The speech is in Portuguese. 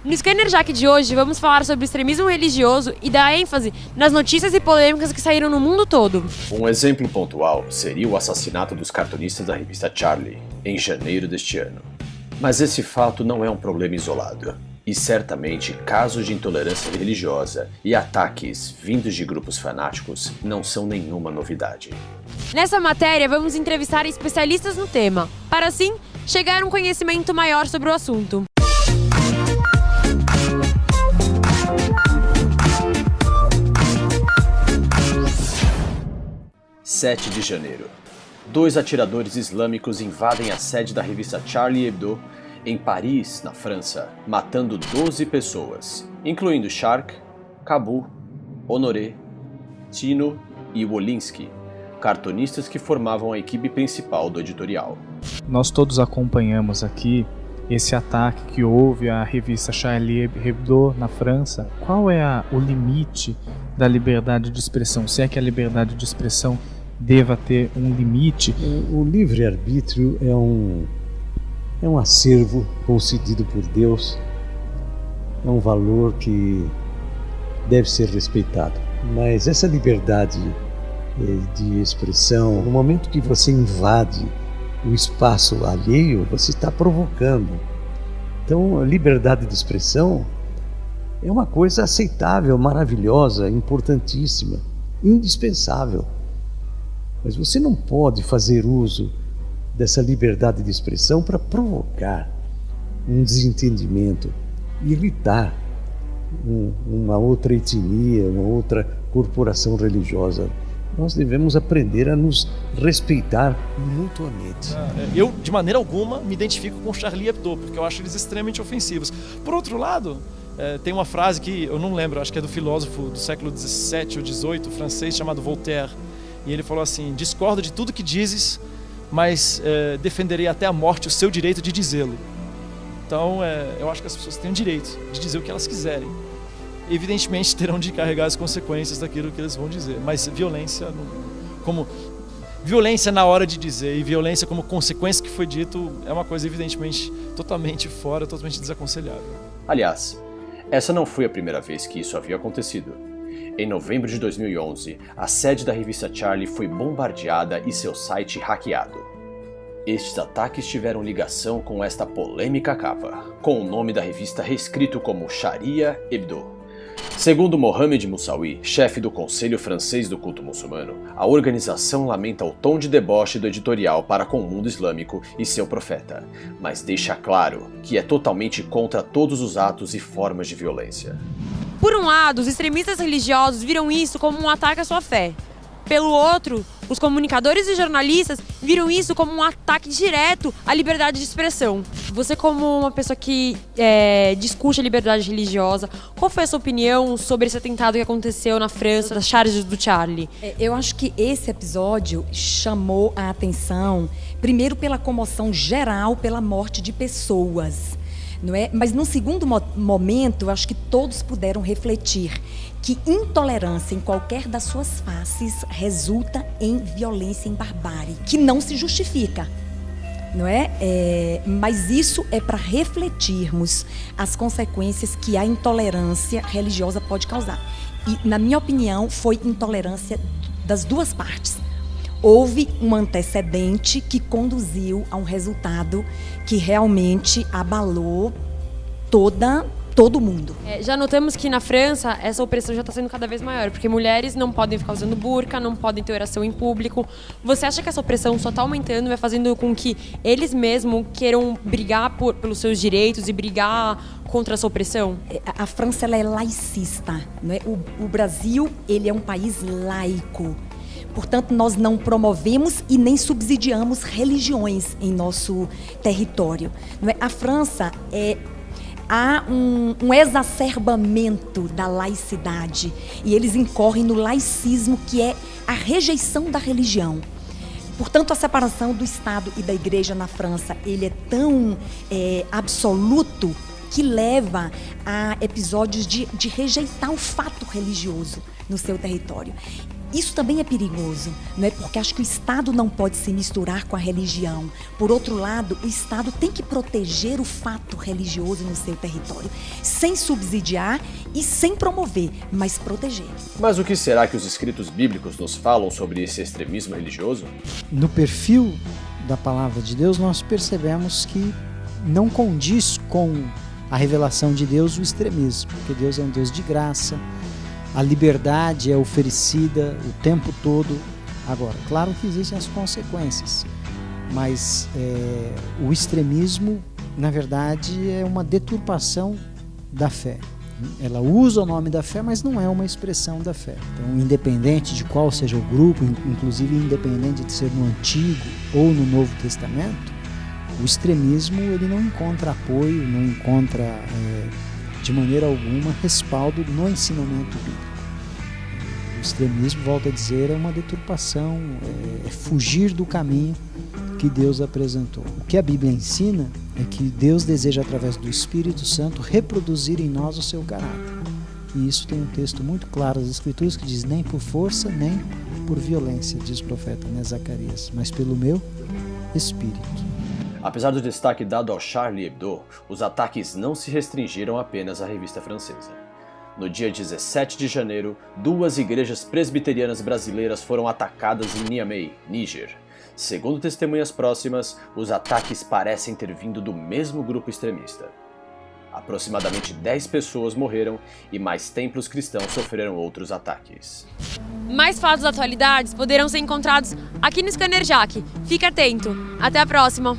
No Scanner Jack de hoje, vamos falar sobre o extremismo religioso e dar ênfase nas notícias e polêmicas que saíram no mundo todo. Um exemplo pontual seria o assassinato dos cartunistas da revista Charlie, em janeiro deste ano. Mas esse fato não é um problema isolado. E certamente casos de intolerância religiosa e ataques vindos de grupos fanáticos não são nenhuma novidade. Nessa matéria, vamos entrevistar especialistas no tema, para assim chegar a um conhecimento maior sobre o assunto. – 7 de janeiro. 2 atiradores islâmicos invadem a sede da revista Charlie Hebdo em Paris, na França, matando 12 pessoas, incluindo Shark, Cabu, Honoré, Tino e Wolinski, cartunistas que formavam a equipe principal do editorial. Nós todos acompanhamos aqui esse ataque que houve à revista Charlie Hebdo na França. Qual é o limite da liberdade de expressão? Se é que a liberdade de expressão deva ter um limite? O livre-arbítrio é um acervo concedido por Deus, é um valor que deve ser respeitado. Mas essa liberdade de expressão, no momento que você invade o espaço alheio, você está provocando. Então, a liberdade de expressão é uma coisa aceitável, maravilhosa, importantíssima, indispensável. Mas você não pode fazer uso dessa liberdade de expressão para provocar um desentendimento, irritar uma outra etnia, uma outra corporação religiosa. Nós devemos aprender a nos respeitar mutuamente. Eu, de maneira alguma, me identifico com Charlie Hebdo, porque eu acho eles extremamente ofensivos. Por outro lado, tem uma frase que eu não lembro, acho que é do filósofo do século XVII ou XVIII, francês, chamado Voltaire, e ele falou assim: discordo de tudo que dizes, mas defenderei até a morte o seu direito de dizê-lo. Então, eu acho que as pessoas têm o direito de dizer o que elas quiserem. Evidentemente, terão de carregar as consequências daquilo que eles vão dizer, mas violência na hora de dizer e violência como consequência que foi dito é uma coisa evidentemente totalmente fora, totalmente desaconselhável. Aliás, essa não foi a primeira vez que isso havia acontecido. Em novembro de 2011, a sede da revista Charlie foi bombardeada e seu site hackeado. Estes ataques tiveram ligação com esta polêmica capa, com o nome da revista reescrito como Sharia Hebdo. Segundo Mohamed Moussaoui, chefe do Conselho Francês do Culto Muçulmano, a organização lamenta o tom de deboche do editorial para com o mundo islâmico e seu profeta, mas deixa claro que é totalmente contra todos os atos e formas de violência. Por um lado, os extremistas religiosos viram isso como um ataque à sua fé. Pelo outro, os comunicadores e jornalistas viram isso como um ataque direto à liberdade de expressão. Você, como uma pessoa que discute a liberdade religiosa, qual foi a sua opinião sobre esse atentado que aconteceu na França, das charges do Charlie? Eu acho que esse episódio chamou a atenção, primeiro pela comoção geral, pela morte de pessoas. Não é? Mas num segundo momento, eu acho que todos puderam refletir que intolerância em qualquer das suas faces resulta em violência, em barbárie, que não se justifica, não é? Mas isso é para refletirmos as consequências que a intolerância religiosa pode causar. E, na minha opinião, foi intolerância das duas partes. Houve um antecedente que conduziu a um resultado que realmente abalou todo mundo. Já notamos que na França essa opressão já está sendo cada vez maior, porque mulheres não podem ficar usando burca, não podem ter oração em público. Você acha que essa opressão só está aumentando e vai fazendo com que eles mesmos queiram brigar pelos seus direitos e brigar contra essa opressão? A França, ela é laicista, não é? O Brasil, ele é um país laico. Portanto, nós não promovemos e nem subsidiamos religiões em nosso território. Não é? A França há um exacerbamento da laicidade e eles incorrem no laicismo, que é a rejeição da religião. Portanto, a separação do Estado e da Igreja na França, ele é tão absoluto que leva a episódios de rejeitar o fato religioso no seu território. Isso também é perigoso, não é? Porque acho que o Estado não pode se misturar com a religião. Por outro lado, o Estado tem que proteger o fato religioso no seu território, sem subsidiar e sem promover, mas proteger. Mas o que será que os escritos bíblicos nos falam sobre esse extremismo religioso? No perfil da palavra de Deus, nós percebemos que não condiz com a revelação de Deus o extremismo, porque Deus é um Deus de graça, a liberdade é oferecida o tempo todo. Agora, claro que existem as consequências, mas o extremismo, na verdade, é uma deturpação da fé. Ela usa o nome da fé, mas não é uma expressão da fé. Então, independente de qual seja o grupo, inclusive independente de ser no Antigo ou no Novo Testamento, o extremismo ele não encontra apoio, não encontra de maneira alguma respaldo no ensinamento bíblico. O extremismo, volto a dizer, é uma deturpação, é fugir do caminho que Deus apresentou. O que a Bíblia ensina é que Deus deseja, através do Espírito Santo, reproduzir em nós o seu caráter. E isso tem um texto muito claro das Escrituras que diz: nem por força, nem por violência, diz o profeta, né, Zacarias, mas pelo meu Espírito. Apesar do destaque dado ao Charlie Hebdo, os ataques não se restringiram apenas à revista francesa. No dia 17 de janeiro, 2 igrejas presbiterianas brasileiras foram atacadas em Niamey, Níger. Segundo testemunhas próximas, os ataques parecem ter vindo do mesmo grupo extremista. Aproximadamente 10 pessoas morreram e mais templos cristãos sofreram outros ataques. Mais fatos atualidades poderão ser encontrados aqui no Scanner Jack. Fique atento. Até a próxima!